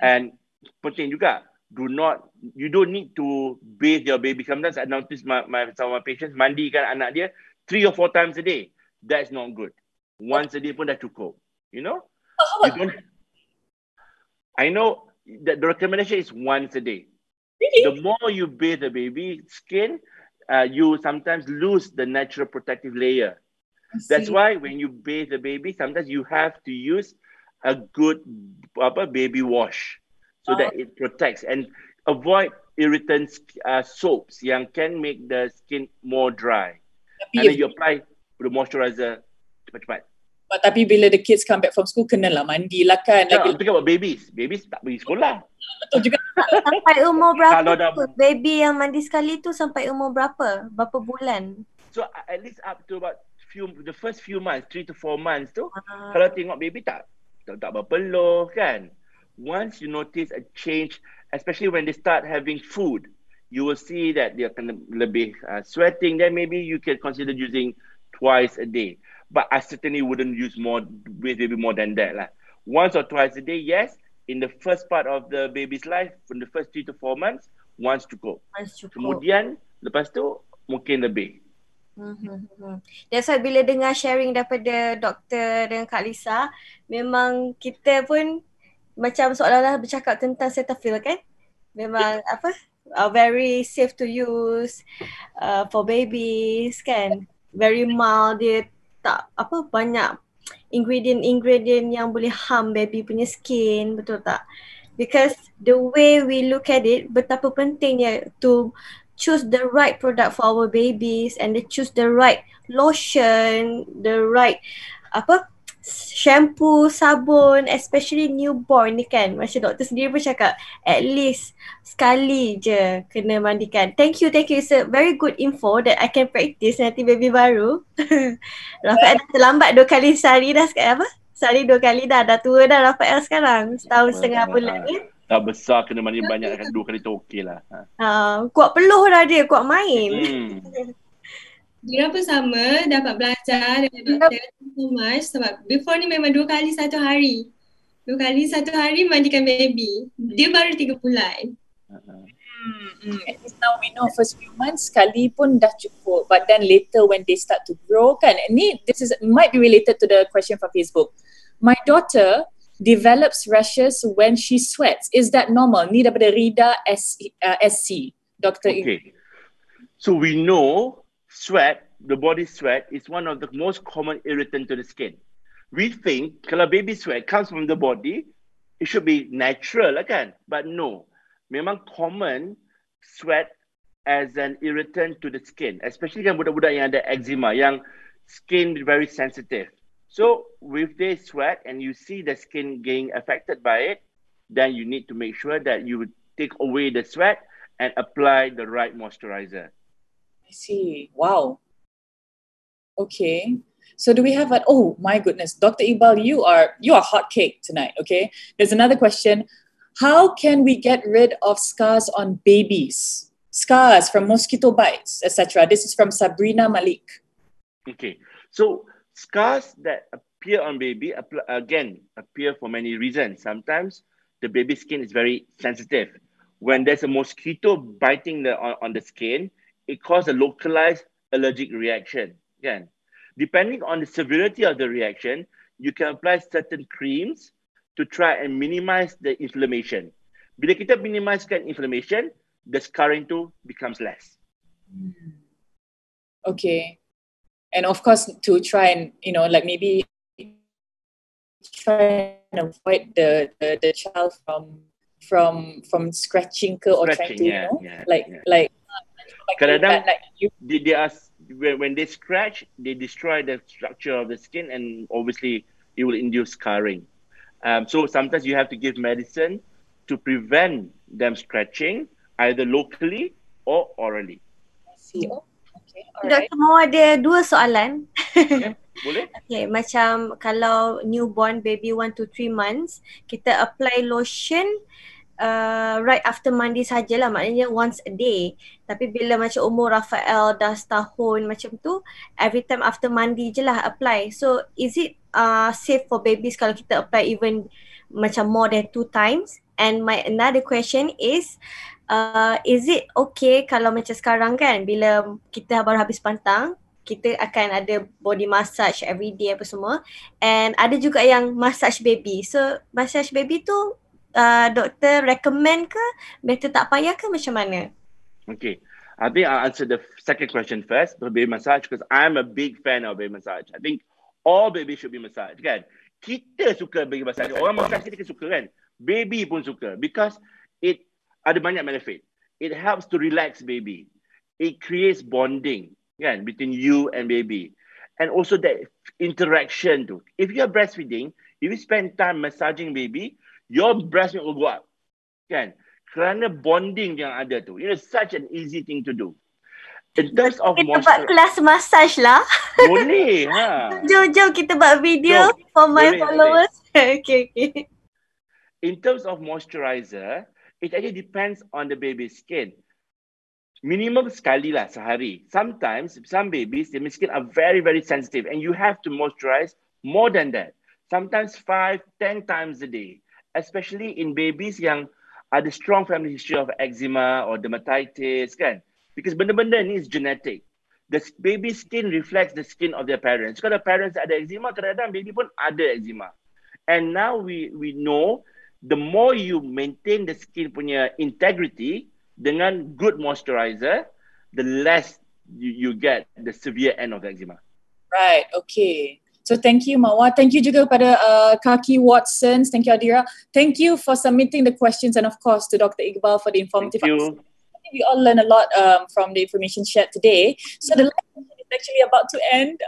And penting juga, you don't need to bathe your baby. Sometimes I notice some of my patients mandikan anak dia 3 or 4 times a day. That's not good. Once a day pun dah cukup. You don't. I know that the recommendation is once a day. Really? The more you bathe the baby's skin, you sometimes lose the natural protective layer. That's why when you bathe the baby, sometimes you have to use a good baby wash so that it protects, and avoid irritant soaps yang can make the skin more dry. And then you apply the moisturizer cepat-cepat. Tapi bila the kids come back from school, kenalah mandilah kan. I'm talking about babies. Babies tak pergi sekolah. Betul juga. Sampai umur berapa? Baby yang mandi sekali tu sampai umur berapa? Berapa bulan? So at least up to about the first few months, 3 to 4 months tu, kalau tengok baby tak berpeluh kan. Once you notice a change, especially when they start having food, you will see that dia akan lebih sweating. Then maybe you can consider using twice a day. But I certainly wouldn't use maybe more than that lah. Once or twice a day, yes. In the first part of the baby's life, from the first 3 to 4 months, once cukup. Kemudian, lepas tu, mungkin lebih. That's why bila dengar sharing daripada doktor dengan Kak Lisa, memang kita pun macam seolah-olah bercakap tentang Cetaphil kan? Memang very safe to use for babies kan? Very mild, dia tak banyak ingredient yang boleh harm baby punya skin, betul tak? Because the way we look at it, betapa pentingnya to choose the right product for our babies and they choose the right lotion, the right shampoo, sabun, especially newborn ni kan. Macam doktor sendiri pun cakap at least sekali je kena mandikan. Thank you. It's a very good info that I can practice nanti baby baru. Rafael dah terlambat 2 kali sehari dah sehari 2 kali dah tua dah Rafael sekarang. Setahun setengah bulan ni. Tak besar, kena mandi banyak, 2 kali tu okey lah. Kuat peluh dah dia, kuat main. Dia pun sama, dapat belajar dengan doktor so much sebab before ni memang 2 kali satu hari. 2 kali satu hari mandikan baby. Dia baru 3 bulan. At least now we know first few months sekali pun dah cukup. But then later when they start to grow kan. This might be related to the question from Facebook. My daughter develops rashes when she sweats. Is that normal? Ni daripada Rida SC. Dr. Okay. So we know the body sweat is one of the most common irritant to the skin. We think kalau baby sweat comes from the body, it should be natural lah kan? But no. Memang common sweat as an irritant to the skin. Especially kan budak-budak yang ada eczema, yang skin very sensitive. So if they sweat and you see the skin getting affected by it, then you need to make sure that you take away the sweat and apply the right moisturizer. I see. Wow. Okay. So do we have oh my goodness, Dr. Iqbal, you are hot cake tonight, okay? There's another question. How can we get rid of scars on babies? Scars from mosquito bites, etc. This is from Sabrina Malik. Okay. So scars that appear on baby, appear for many reasons. Sometimes the baby skin is very sensitive. When there's a mosquito biting on the skin, it causes a localized allergic reaction. Again, depending on the severity of the reaction, you can apply certain creams to try and minimize the inflammation. Bila kita minimizekan inflammation, the scarring too becomes less. Okay. And of course, to try and, maybe try and avoid the child from scratching or trying to, kadang-kadang when they scratch, they destroy the structure of the skin and obviously it will induce scarring. So sometimes you have to give medicine to prevent them scratching either locally or orally. I see. Okay, Doktor mau ada 2 soalan. Okay, boleh? Okay, macam kalau newborn baby 1 to 3 months, kita apply lotion right after mandi sajalah, maknanya once a day. Tapi bila macam umur Rafael dah setahun macam tu, every time after mandi je lah apply. So is it safe for babies kalau kita apply even macam more than 2 times? And my another question is it okay kalau macam sekarang kan, bila kita baru habis pantang, kita akan ada body massage every day apa semua, and ada juga yang massage baby. So massage baby tu doktor recommend ke, better tak payah ke, macam mana? Okay, I think I'll answer the second question first, the baby massage, because I'm a big fan of baby massage. I think all babies should be massaged kan. Kita suka baby massage, orang massage kita suka kan, baby pun suka, because it ada banyak benefit. It helps to relax baby. It creates bonding kan, between you and baby. And also that interaction too. If you're breastfeeding, if you spend time massaging baby, your breast milk will go up. Kan? Kerana bonding yang ada tu. Such an easy thing to do. In terms of Kita buat kelas massage lah. boleh ha. Jom kita buat video Jom. for my Boleh. followers. Okay. In terms of moisturizer, it actually depends on the baby's skin. Minimum sekali lah sehari. Sometimes, some babies, their skin are very, very sensitive and you have to moisturize more than that. Sometimes 5, 10 times a day. Especially in babies yang ada strong family history of eczema or dermatitis kan. Because benda-benda ni is genetic. The baby skin reflects the skin of their parents. Kalau parents ada eczema, kadang-kadang baby pun ada eczema. And now we know the more you maintain the skin punya integrity dengan good moisturizer, the less you get the severe end of the eczema. Right, okay. So thank you Mawar. Thank you juga kepada Kaki Watsons. Thank you Adira. Thank you for submitting the questions and of course to Dr. Iqbal for the informative answers. We all learn a lot from the information shared today. So the live session is actually about to end,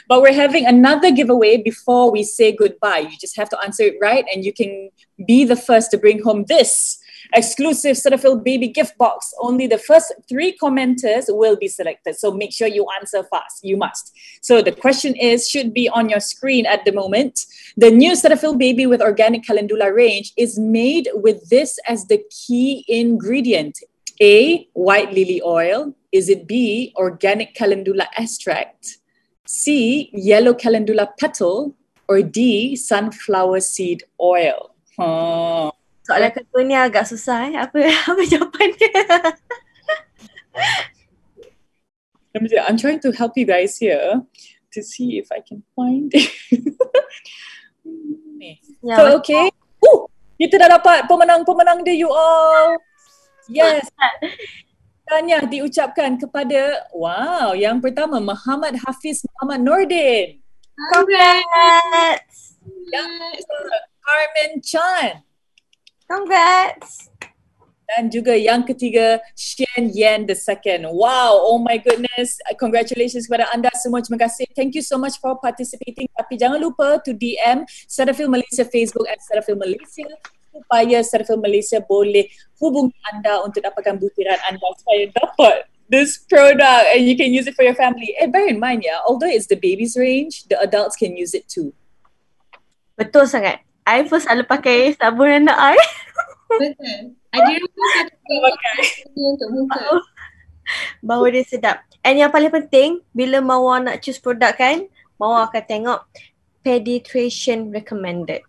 but we're having another giveaway before we say goodbye. You just have to answer it right and you can be the first to bring home this exclusive Cetaphil Baby gift box. Only the first 3 commenters will be selected. So make sure you answer fast. You must. So the question should be on your screen at the moment. The new Cetaphil Baby with organic calendula range is made with this as the key ingredient. A, white lily oil. Is it B, organic calendula extract? C, yellow calendula petal? Or D, sunflower seed oil? Soalan kedua ni agak susah Apa jawapan dia? I'm trying to help you guys here to see if I can find it. So okay. Kita dah dapat pemenang-pemenang dia you all. Yes. Tanya diucapkan kepada yang pertama Muhammad Hafiz Muhammad Nordin. Congrats. Yang kedua Carmen Chan. Congrats. Dan juga yang ketiga Shen Yan II. Wow, oh my goodness. Congratulations kepada anda semua. Terima kasih. Thank you so much for participating. Tapi jangan lupa to DM Cetaphil Malaysia Facebook at Cetaphil Malaysia supaya Cetaphil Malaysia boleh hubungi anda untuk dapatkan butiran anda supaya dapat this product and you can use it for your family. And bear in mind although it's the baby's range, the adults can use it too. Betul sangat. I pun selalu pakai sabun anak I. Betul. Adira pun pakai untuk muka. Bau dia sedap. And yang paling penting, bila Mawar nak choose produk kan, Mawar akan tengok pediatrician recommended.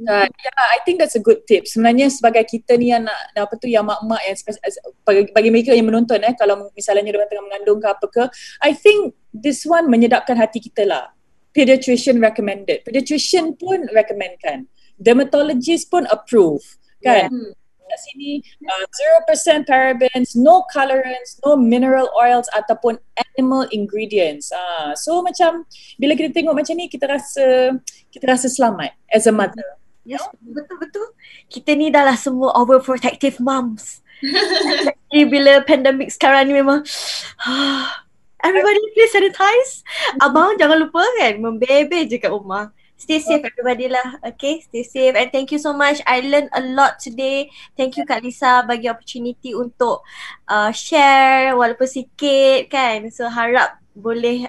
I think that's a good tip. Sebenarnya sebagai kita ni yang yang mak-mak yang bagi mereka yang menonton kalau misalnya diorang tengah mengandung ke apa ke, I think this one menyedapkan hati kita lah. Pediatrician recommended. Pediatrician pun recommendkan. Dermatologist pun approve kan. Kat sini 0% parabens, no colorants, no mineral oils ataupun animal ingredients. So macam bila kita tengok macam ni kita rasa selamat as a mother. Yes, betul-betul. Kita ni dah lah semua overprotective moms. Bila pandemik sekarang ni memang everybody please sanitize. Abang jangan lupa kan membebe je kat rumah. Stay safe everybody lah. Okay, stay safe and thank you so much. I learned a lot today. Thank you Kak Lisa bagi opportunity untuk share walaupun sikit kan. So harap boleh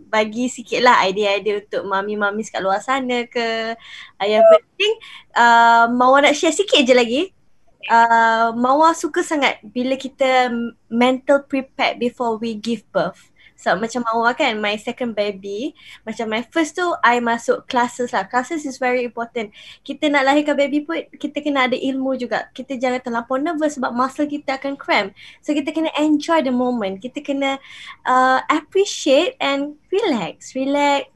bagi sikit lah idea-idea untuk mami-mami kat luar sana ke. Yang penting Mawar nak share sikit je lagi. Mawar suka sangat bila kita mental prepared before we give birth. So macam Mawar kan, my second baby, macam my first tu I masuk classes lah. Classes is very important. Kita nak lahirkan baby pun kita kena ada ilmu juga. Kita jangan terlampau nervous sebab muscle kita akan cramp. So kita kena enjoy the moment. Kita kena appreciate and relax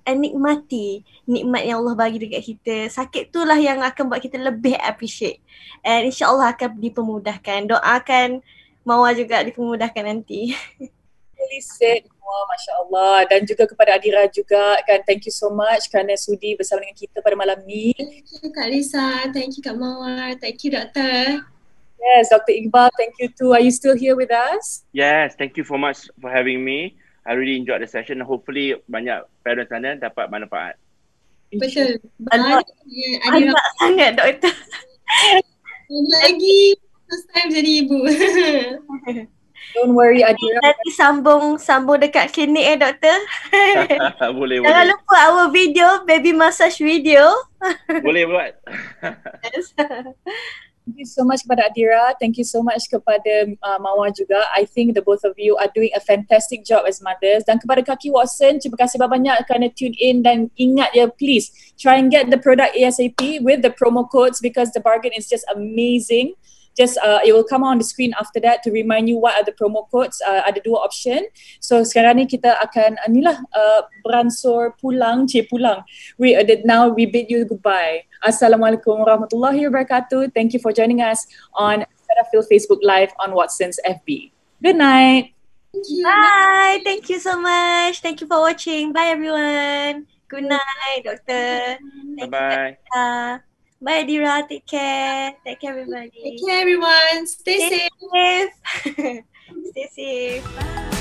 and nikmati nikmat yang Allah bagi dekat kita. Sakit tu lah yang akan buat kita lebih appreciate. And insyaAllah akan dipermudahkan. Doakan Mawar juga dipermudahkan nanti. Really said. Wah, Masya Allah. Dan juga kepada Adira juga kan, thank you so much kerana sudi bersama dengan kita pada malam ni. Thank you Kak Lisa, thank you Kak Mawar, thank you Doktor. Yes, Dr. Iqbal, thank you too. Are you still here with us? Yes, thank you so much for having me. I really enjoyed the session. Hopefully banyak parents sana dapat manfaat. Betul. Banyak sangat Doktor. Lagi first time jadi ibu. Don't worry Adira. Nanti sambung dekat klinik doktor. Boleh, Jangan boleh. lupa our video, baby massage video. Boleh buat. Yes. Thank you so much kepada Adira. Thank you so much kepada Mawar juga. I think the both of you are doing a fantastic job as mothers. Dan kepada Kaki Watson, terima kasih banyak kerana tune in dan ingat ya, please try and get the product ASAP with the promo codes because the bargain is just amazing. Just it will come on the screen after that to remind you what are the promo codes. Ada dua option. So sekarang ni kita akan beransur pulang. Now we bid you goodbye. Assalamualaikum warahmatullahi wabarakatuh. Thank you for joining us on Cetaphil Facebook Live on Watson's FB. Good night. Thank you. Bye. Thank you so much. Thank you for watching. Bye everyone. Good night, doctor. Thank Bye-bye. you. Bye Adira. Take care. Take care everybody. Take care everyone. Stay safe. Stay safe. Stay safe. Bye.